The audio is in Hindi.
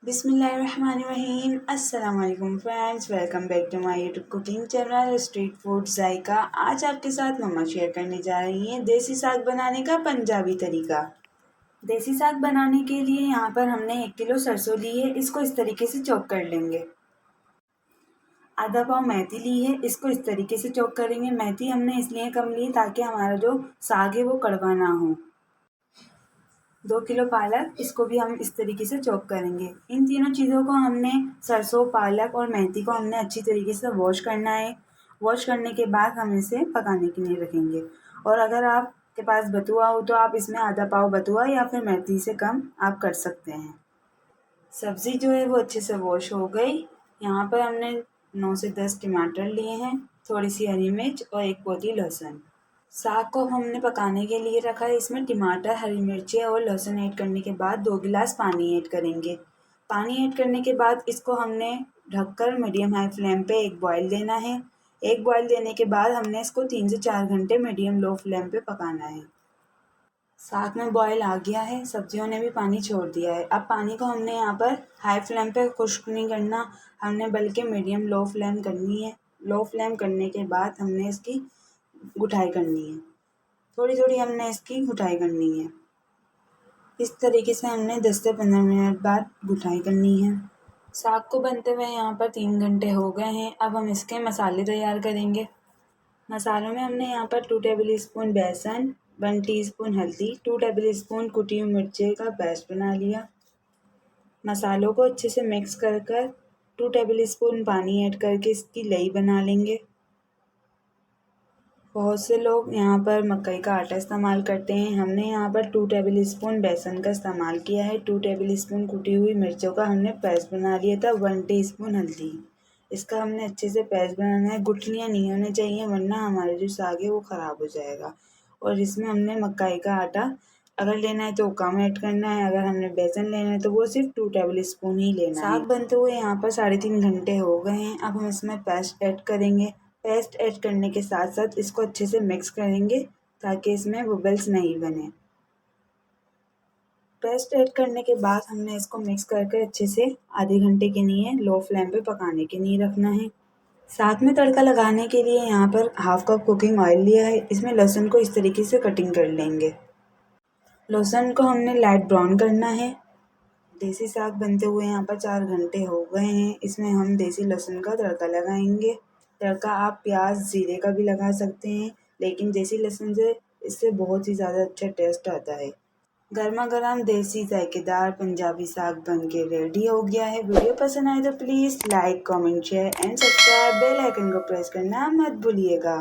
बिस्मिल्लाहिर्रहमानिर्रहीम। अस्सलाम वालेकुम friends, welcome back to my YouTube cooking channel street food Zayka. आज आपके साथ मम्मा शेयर करने जा रही हैं देसी साग बनाने का पंजाबी तरीका। देसी साग बनाने के लिए यहाँ पर हमने 1 किलो सरसों ली है, इसको इस तरीके से चॉप कर लेंगे। आधा पाव मेथी ली है, इसको इस तरीके से चॉप करेंगे। मेथी हमने इसलिए कम ली ताकि हमारा जो साग है वो कड़वा ना हो। 2 किलो पालक, इसको भी हम इस तरीके से चॉप करेंगे। इन तीनों चीज़ों को हमने सरसों, पालक और मेथी को हमने अच्छी तरीके से वॉश करना है। वॉश करने के बाद हम इसे पकाने के लिए रखेंगे। और अगर आपके पास बथुआ हो तो आप इसमें आधा पाव बथुआ या फिर मेथी से कम आप कर सकते हैं। सब्ज़ी जो है वो अच्छे से वॉश हो गई। यहाँ पर हमने 9 से 10 टमाटर लिए हैं, थोड़ी सी हरी मिर्च और 1 पोती लहसुन। साग को हमने पकाने के लिए रखा है। इसमें टमाटर, हरी मिर्चें और लहसुन ऐड करने के बाद 2 गिलास पानी ऐड करेंगे। पानी ऐड करने के बाद इसको हमने ढककर मीडियम हाई फ्लेम पे एक बॉयल देना है। एक बॉयल देने के बाद हमने इसको 3 से 4 घंटे मीडियम लो फ्लेम पे पकाना है। साग में बॉयल आ गया है, सब्जियों ने भी पानी छोड़ दिया है। अब पानी को हमने यहाँ पर हाई फ्लेम पे खुश्क नहीं करना, हमने बल्कि मीडियम लो फ्लेम करनी है। लो फ्लेम करने के बाद हमने इसकी गुठाई करनी है। थोड़ी थोड़ी हमने इसकी गुठाई करनी है। इस तरीके से हमने 10 से 15 मिनट बाद गुठाई करनी है। साग को बनते हुए यहाँ पर 3 घंटे हो गए हैं। अब हम इसके मसाले तैयार करेंगे। मसालों में हमने यहाँ पर 2 टेबल स्पून बेसन, 1 टीस्पून हल्दी, 2 टेबल स्पून कुटी हुई मिर्ची का पेस्ट बना लिया। मसालों को अच्छे से मिक्स कर 2 टेबल स्पून पानी ऐड करके इसकी लई बना लेंगे। बहुत से लोग यहाँ पर मकई का आटा इस्तेमाल करते हैं, हमने यहाँ पर 2 टेबल स्पून बेसन का इस्तेमाल किया है। 2 टेबल स्पून कुटी हुई मिर्चों का हमने पेस्ट बना लिया था। 1 टीस्पून हल्दी, इसका हमने अच्छे से पेस्ट बनाना है। गुठलियाँ नहीं होने चाहिए वरना हमारा जो साग है वो ख़राब हो जाएगा। और इसमें हमने मकई का आटा अगर लेना है तो कम ऐड करना है, अगर हमने बेसन लेना है तो वो सिर्फ 2 टेबल स्पून ही लेना है। साग बनते हुए यहाँ पर 3.5 घंटे हो गए हैं। अब हम इसमें पेस्ट ऐड करेंगे। पेस्ट ऐड करने के साथ साथ इसको अच्छे से मिक्स करेंगे ताकि इसमें बबल्स नहीं बने। पेस्ट ऐड करने के बाद हमने इसको मिक्स करके अच्छे से आधे घंटे के लिए लो फ्लेम पे पकाने के लिए रखना है। साग में तड़का लगाने के लिए यहाँ पर हाफ कप कुकिंग ऑयल लिया है। इसमें लहसुन को इस तरीके से कटिंग कर लेंगे। लहसुन को हमने लाइट ब्राउन करना है। देसी साग बनते हुए यहाँ पर 4 घंटे हो गए हैं। इसमें हम देसी लहसुन का तड़का लगाएंगे। तड़का आप प्याज, जीरे का भी लगा सकते हैं, लेकिन देसी लहसुन से इससे बहुत ही ज़्यादा अच्छा टेस्ट आता है। गर्मा गर्म देसी जायकेदार पंजाबी साग बन के रेडी हो गया है। वीडियो पसंद आए तो please like, comment, share and subscribe. Bell icon को प्रेस करना मत भूलिएगा।